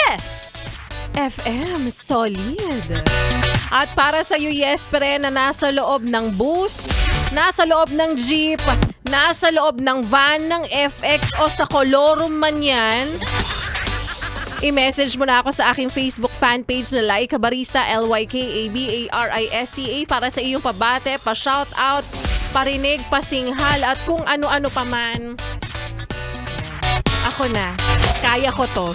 Yes! FM Solid. At para sa iyo, yes, pre, na nasa loob ng bus, nasa loob ng jeep, nasa loob ng van, ng FX o sa kolorum man yan, i-message mo na ako sa aking Facebook fan page na Laika Barista, LYKABARISTA, para sa iyong pabate, pa-shoutout, parinig, pasinghal, at kung ano-ano pa man. Ako na. Kaya ko to.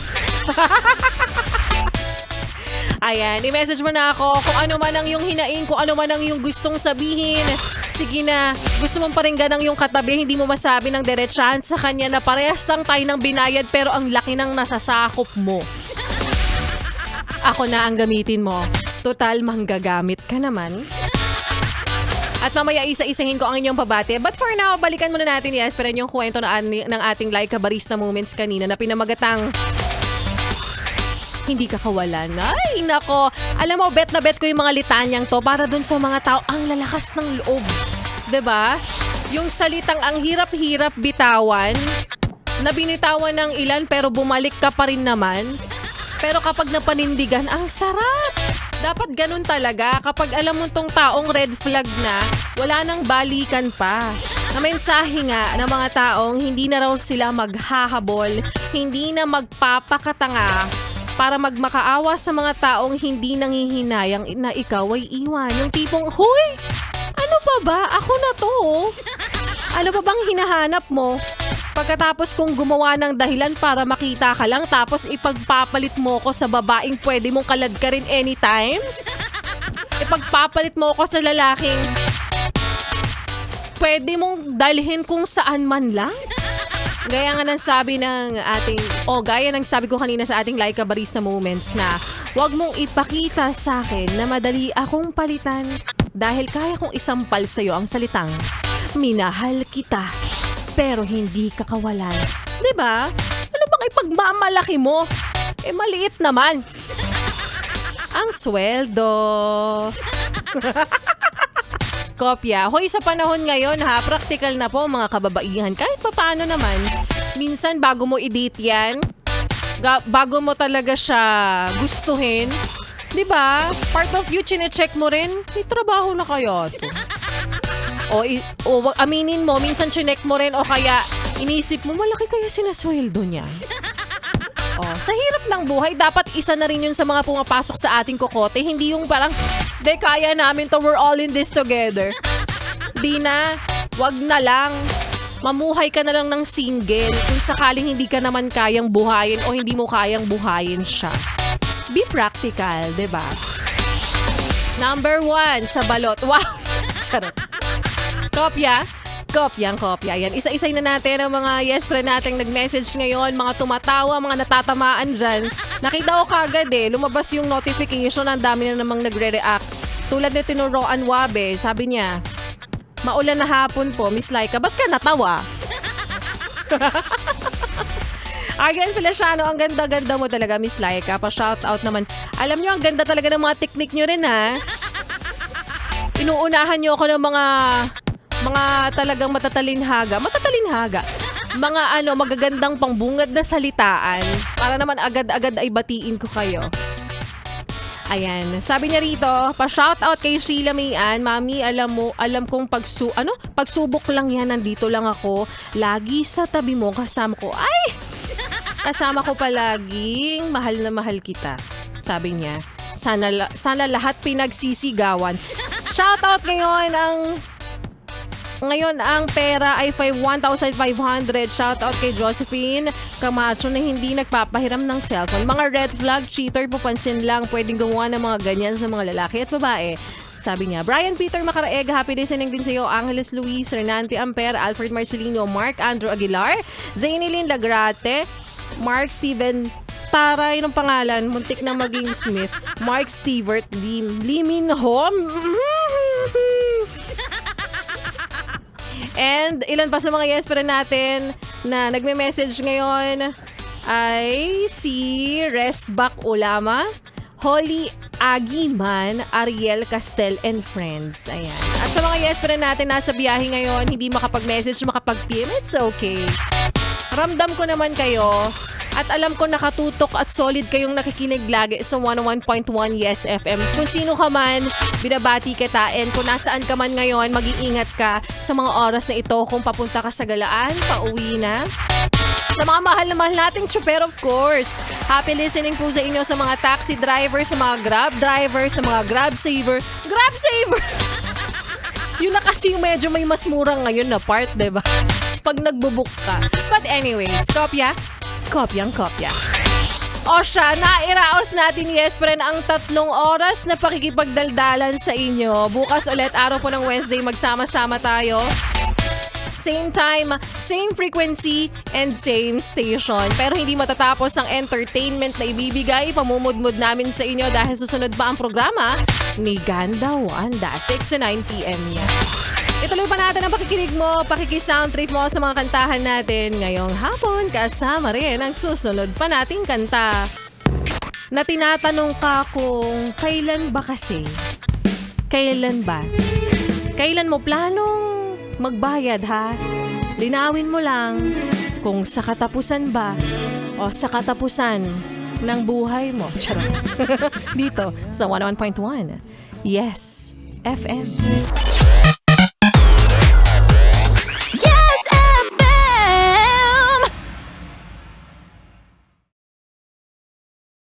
Ayan, i-message mo na ako kung ano man ang iyong hinaing, kung ano man ang iyong gustong sabihin. Sige na, gusto mong paringgan ng iyong katabi, hindi mo masabi ng diretsahan sa kanya na parehas lang tayo ng binayad pero ang laki ng nasasakop mo. Ako na ang gamitin mo. Total, manggagamit ka naman. At mamaya isa-isahin ko ang inyong pabate. But for now, balikan muna natin, yes, pero yung kwento ng ating Laika Barista Moments kanina na pinamagatang hindi ka kawalan. Ay, nako. Alam mo, bet na bet ko yung mga litanyang to para dun sa mga tao ang lalakas ng loob. 'Di ba? Yung salitang ang hirap-hirap bitawan, na binitawan ng ilan pero bumalik ka pa rin naman. Pero kapag napanindigan, ang sarap. Dapat ganun talaga. Kapag alam mo tong taong red flag na, wala nang balikan pa. Na mensahe nga ng mga taong hindi na raw sila maghahabol, hindi na magpapakatanga, para magmakaawa sa mga taong hindi nanghihinayang na ikaw ay iwan. Yung tipong, huy! Ano pa ba? Ako na to. Ano pa bang hinahanap mo? Pagkatapos kong gumawa ng dahilan para makita ka lang, tapos ipagpapalit mo ko sa babaeng pwede mong kaladkarin anytime? Ipagpapalit mo ko sa lalaking pwede mong dalhin kung saan man lang? Gaya nga ng sabi ng ating, gaya ng sabi ko kanina sa ating Laika Barista Moments na huwag mong ipakita sa akin na madali akong palitan dahil kaya kong isampal sa'yo ang salitang, minahal kita, pero hindi ka kawalan. Diba? Ano bang ipagmamalaki mo? Maliit naman. Ang sweldo. Kopya. Hoy, sa panahon ngayon ha, practical na po mga kababaihan. Kahit papaano naman, minsan bago mo i-date yan, bago mo talaga siya gustuhin, di ba? Part of you, chine-check mo rin, may trabaho na kaya to. O aminin mo, minsan chinek mo rin o kaya inisip mo, malaki kaya sinasweldo niya. Sa hirap ng buhay, dapat isa na rin yun sa mga pumapasok sa ating kokote. Hindi yung parang, de, kaya namin to, we're all in this together. Di na, wag na lang. Mamuhay ka na lang ng single kung sakaling hindi ka naman kayang buhayin o hindi mo kayang buhayin siya. Be practical, diba? Number 1, sa balot. Wow! Charot. Kopya. Kopya. Yan. Isa-isay na natin ang mga yes friend nating nag-message ngayon, mga tumatawa, mga natatamaan dyan. Nakita ko kagad lumabas yung notification, ang dami na namang nagre-react. Tulad ni Tinuroan Wabe, sabi niya, maulan na hapon po, Miss Laika, ba't ka natawa? Again, Feliciano, ang ganda-ganda mo talaga, Miss Laika. Pa-shoutout naman. Alam nyo, ang ganda talaga ng mga teknik nyo rin, ha? Inuunahan nyo ako ng mga talagang matatalinhaga. Mga magagandang pangbungad na salitaan para naman agad-agad ay batiin ko kayo. Ayan, sabi niya rito, pa-shoutout kay Sheila Mayan, Mami, alam kong pagsubok lang yan, nandito lang ako. Lagi sa tabi mo, kasama ko. Ay! Kasama ko palaging mahal na mahal kita. Sabi niya, sana lahat pinagsisigawan. Shoutout ngayon ang pera ay 1,500. Shoutout kay Josephine Camacho na hindi nagpapahiram ng cellphone. Mga red flag, cheater, pupansin lang. Pwedeng gumawa ng mga ganyan sa mga lalaki at babae. Sabi niya, Brian Peter Macaraeg, happy listening din sa iyo. Angeles Luis, Renante Amper, Alfred Marcelino, Mark Andrew Aguilar, Zainilin Lagrate, Mark Steven Taray ng pangalan, muntik na maging Smith, Mark Stevert, Limin Hom. And ilan pa sa mga yes pa natin na nagme-message ngayon ay si Resbak Ulama, Holly Agiman, Ariel Castel and Friends. Ayan. At sa mga yes pa natin nasa biyahe ngayon, hindi makapag-message, makapag-PM, it's okay. Ramdam ko naman kayo At alam ko nakatutok at solid kayong nakikinig lagi sa 101.1 Yes FM. Kung sino ka man, binabati kita. And kung nasaan ka man ngayon, mag-iingat ka sa mga oras na ito kung papunta ka sa galaan, pauwi na. Sa mga mahal na mahal nating tsuper, of course. Happy listening po sa inyo sa mga taxi driver, sa mga grab driver, sa mga grab saver. Grab saver! Yun na kasi yung medyo may mas murang ngayon na part, diba? Pag nagbubook ka. But anyways, kopya? Kopyang kopya. O siya, nairaos natin, yes friend, ang 3 oras na pakikipagdaldalan sa inyo. Bukas ulit, araw po ng Wednesday, magsama-sama tayo. Same time, same frequency, and same station. Pero hindi matatapos ang entertainment na ibibigay. Pamumudmud namin sa inyo dahil susunod pa ang programa ni Ganda Wanda, 6 to 9 p.m. yan. Ituloy pa natin ang pakikinig mo, pakikisound trip mo sa mga kantahan natin ngayong hapon. Kasama rin ang susunod pa nating kanta. Na tinatanong ka kung kailan ba kasi? Kailan ba? Kailan mo planong magbayad ha? Linawin mo lang kung sa katapusan ba o sa katapusan ng buhay mo. Charot. Dito sa 101.1 Yes FM.